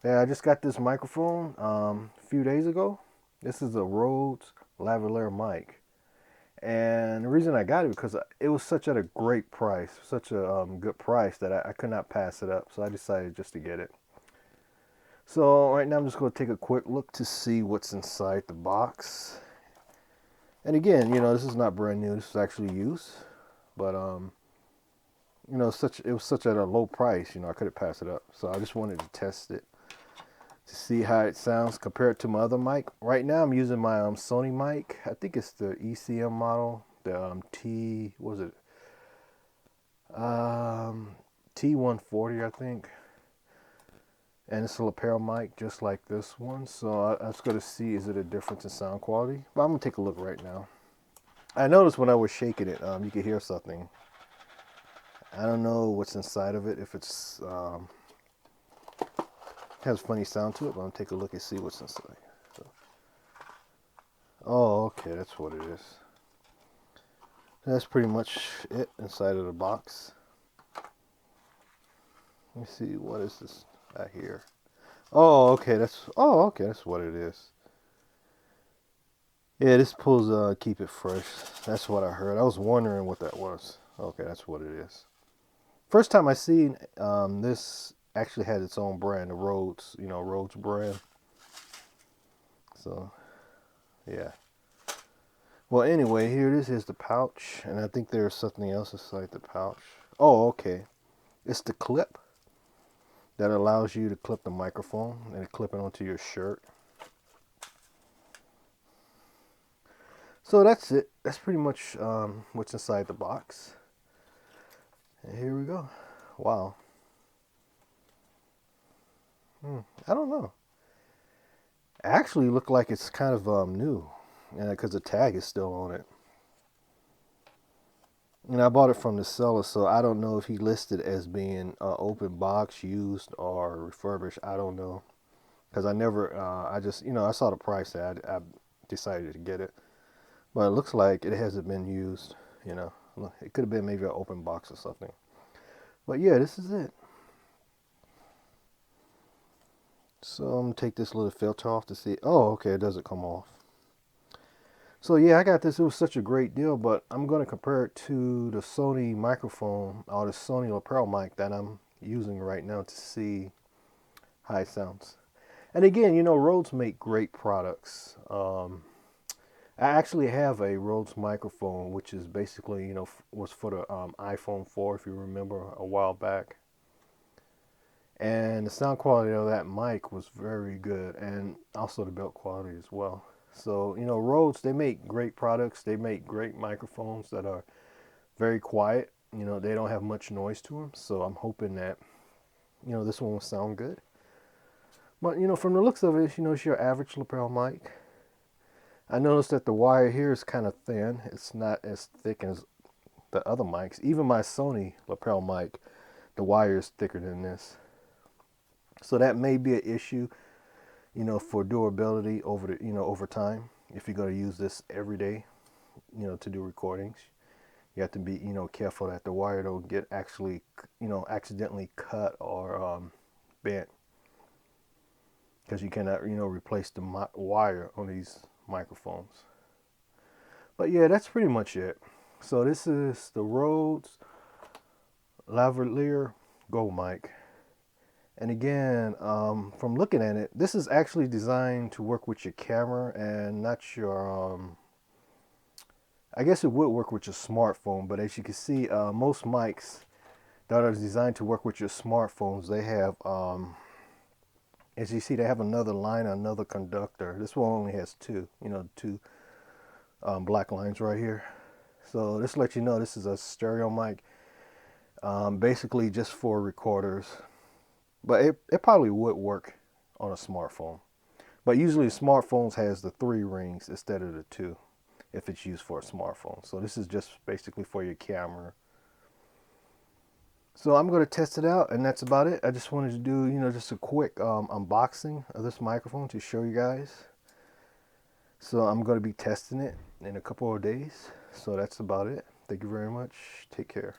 Yeah, I just got this microphone a few days ago. This is a RODE Lavalier mic. And the reason I got it because it was such at a great price, such a good price that I could not pass it up. So I decided just to get it. So right now I'm just going to take a quick look to see what's inside the box. And again, this is not brand new. This is actually used, but such it was such at a low price. I couldn't pass it up. So I just wanted to test it to see how it sounds compared to my other mic. Right now I'm using my Sony mic. I think it's the ECM model, the was it T140, I think. And it's a lapel mic just like this one. So I was going to see, is it a difference in sound quality? But I'm going to take a look right now. I noticed when I was shaking it, you could hear something. I don't know what's inside of it, if it's has a funny sound to it, but I'm going to take a look and see what's inside. So, oh, okay, that's what it is. That's pretty much it inside of the box. Let me see, what is this out here? Okay, that's what it is. Yeah, this pulls keep it fresh. That's what I heard. I was wondering what that was. Okay, that's what it is. First time I seen this actually had its own brand, the RODE's brand. So, yeah. Well, anyway, here it is. Here's the pouch, and I think there's something else inside the pouch. Oh, okay. It's the clip that allows you to clip the microphone and clip it onto your shirt. So that's it. That's pretty much what's inside the box. And here we go. Wow. I don't know. It actually looked like it's kind of new, because the tag is still on it. And I bought it from the seller, so I don't know if he listed as being open box, used, or refurbished. I don't know, because I never. I just I saw the price, I decided to get it. But it looks like it hasn't been used. It could have been maybe an open box or something. But yeah, this is it. So I'm gonna take this little filter off to see. Oh, okay, it doesn't come off. So yeah, I got this. It was such a great deal, but I'm gonna compare it to the Sony microphone or the Sony lapel mic that I'm using right now to see how it sounds. And again, Rhodes make great products. I actually have a Rhodes microphone, which is basically, was for the iPhone 4, if you remember, a while back. And the sound quality of that mic was very good, and also the build quality as well. So, Rhodes, they make great products. They make great microphones that are very quiet. They don't have much noise to them. So I'm hoping that, this one will sound good. But, from the looks of it, it's your average lapel mic. I noticed that the wire here is kind of thin. It's not as thick as the other mics. Even my Sony lapel mic, the wire is thicker than this. So that may be an issue, for durability over time. If you're going to use this every day, to do recordings, you have to be, careful that the wire don't get actually, accidentally cut or bent, because you cannot, replace the wire on these microphones. But yeah, that's pretty much it. So this is the RODE Lavalier Go mic. And again, from looking at it, this is actually designed to work with your camera and not your, I guess it would work with your smartphone, but as you can see, most mics that are designed to work with your smartphones, they have, as you see, they have another line, another conductor. This one only has two, two black lines right here. So this lets you know this is a stereo mic, basically just for recorders. But it probably would work on a smartphone. But usually smartphones has the 3 rings instead of the 2 if it's used for a smartphone. So this is just basically for your camera. So I'm going to test it out, and that's about it. I just wanted to do, just a quick unboxing of this microphone to show you guys. So I'm going to be testing it in a couple of days. So that's about it. Thank you very much. Take care.